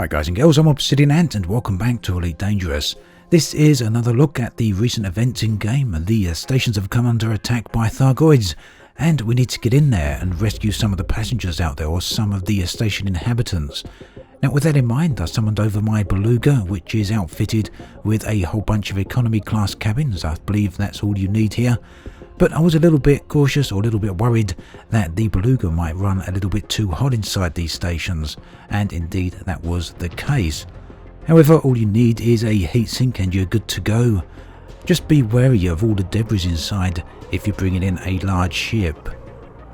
Hi guys and girls, I'm Obsidian Ant and welcome back to Elite Dangerous. This is another look at the recent events in game. The stations have come under attack by Thargoids and we need to get in there and rescue some of the passengers out there, or some of the station inhabitants. Now with that in mind, I summoned over my Beluga, which is outfitted with a whole bunch of economy class cabins. I believe that's all you need here. But I was a little bit cautious, or a little bit worried that the Beluga might run a little bit too hot inside these stations, and indeed that was the case. However, all you need is a heatsink and you're good to go. Just be wary of all the debris inside if you're bringing in a large ship.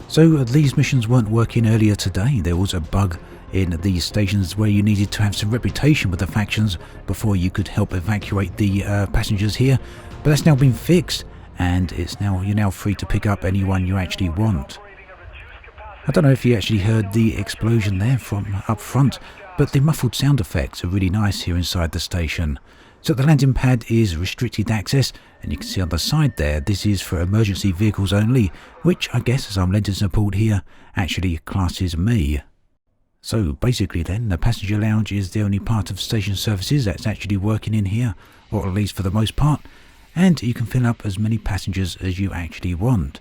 So these missions weren't working earlier today. There was a bug in these stations where you needed to have some reputation with the factions before you could help evacuate the passengers here, but that's now been fixed. And you're now free to pick up anyone you actually want. I don't know if you actually heard the explosion there from up front, but the muffled sound effects are really nice here inside the station. So the landing pad is restricted access, and you can see on the side there, this is for emergency vehicles only, which I guess, as I'm lending support here, actually classes me. So basically then, the passenger lounge is the only part of station services that's actually working in here, or at least for the most part. And you can fill up as many passengers as you actually want.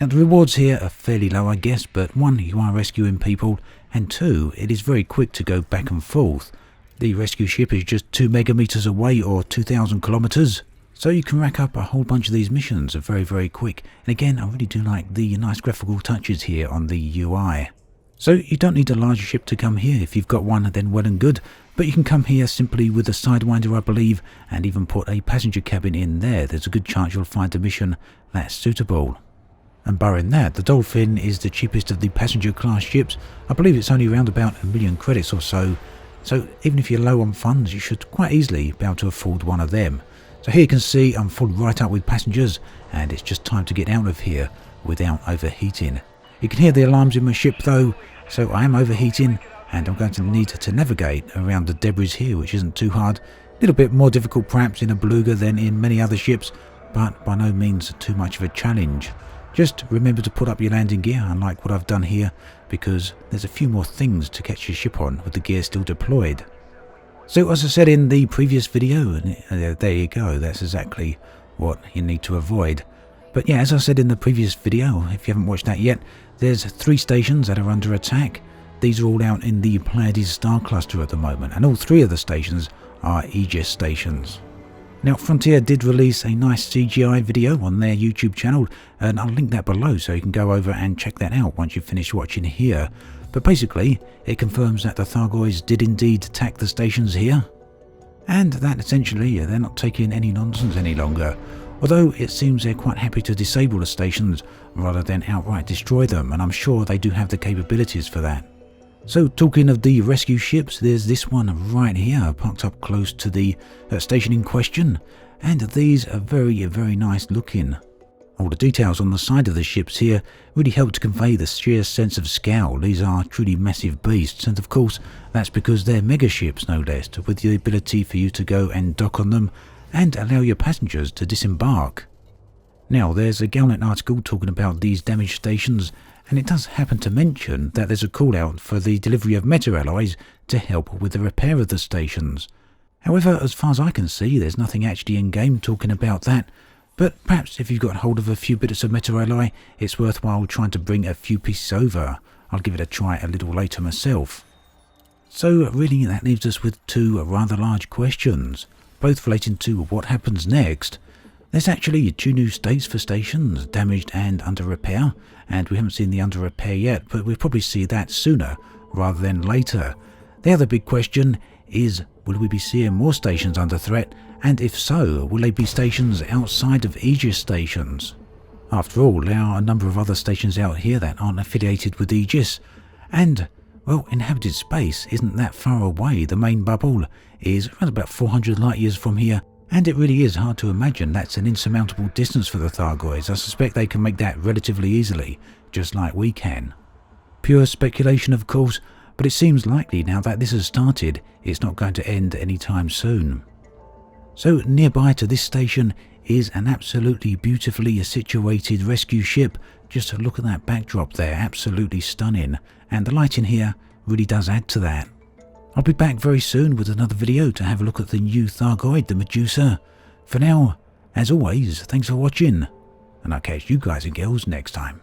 Now the rewards here are fairly low, I guess, but one, you are rescuing people, and two, it is very quick to go back and forth. The rescue ship is just 2 megameters away, or 2,000 kilometers, so you can rack up a whole bunch of these missions very, very quick. And again, I really do like the nice graphical touches here on the UI. So you don't need a larger ship to come here. If you've got one, then well and good. But you can come here simply with a Sidewinder, I believe, and even put a passenger cabin in there. There's a good chance you'll find a mission that's suitable. And barring that, the Dolphin is the cheapest of the passenger class ships. I believe it's only around about 1 million credits or so. So even if you're low on funds, you should quite easily be able to afford one of them. So here you can see I'm full right up with passengers, and it's just time to get out of here without overheating. You can hear the alarms in my ship though, so I am overheating. And I'm going to need to navigate around the debris here, which isn't too hard. A little bit more difficult perhaps in a Beluga than in many other ships, but by no means too much of a challenge. Just remember to put up your landing gear, unlike what I've done here, because there's a few more things to catch your ship on with the gear still deployed. So as I said in the previous video, there you go, that's exactly what you need to avoid. But yeah, as I said in the previous video, if you haven't watched that yet, there's 3 stations that are under attack. These are all out in the Pleiades star cluster at the moment, and all 3 of the stations are Aegis stations. Now Frontier did release a nice CGI video on their YouTube channel, and I'll link that below so you can go over and check that out once you've finished watching here. But basically, it confirms that the Thargoids did indeed attack the stations here, and that essentially they're not taking any nonsense any longer. Although it seems they're quite happy to disable the stations rather than outright destroy them, and I'm sure they do have the capabilities for that. So talking of the rescue ships, there's this one right here, parked up close to the station in question, and these are very, very nice looking. All the details on the side of the ships here really help to convey the sheer sense of scale. These are truly massive beasts, and of course that's because they're mega ships no less, with the ability for you to go and dock on them and allow your passengers to disembark. Now there's a Galnet article talking about these damaged stations, and it does happen to mention that there's a call out for the delivery of meta alloys to help with the repair of the stations. However, as far as I can see, there's nothing actually in game talking about that, but perhaps if you've got hold of a few bits of meta alloy, it's worthwhile trying to bring a few pieces over. I'll give it a try a little later myself. So really that leaves us with 2 rather large questions, both relating to what happens next. There's actually 2 new states for stations, damaged and under repair, and we haven't seen the under repair yet, but we'll probably see that sooner rather than later. The other big question is, will we be seeing more stations under threat, and if so, will they be stations outside of Aegis stations? After all, there are a number of other stations out here that aren't affiliated with Aegis, and, well, inhabited space isn't that far away. The main bubble is around about 400 light years from here, and it really is hard to imagine that's an insurmountable distance for the Thargoids. I suspect they can make that relatively easily, just like we can. Pure speculation of course, but it seems likely now that this has started, it's not going to end anytime soon. So nearby to this station is an absolutely beautifully situated rescue ship. Just look at that backdrop there, absolutely stunning, and the lighting here really does add to that. I'll be back very soon with another video to have a look at the new Thargoid, the Medusa. For now, as always, thanks for watching, and I'll catch you guys and girls next time.